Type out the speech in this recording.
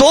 2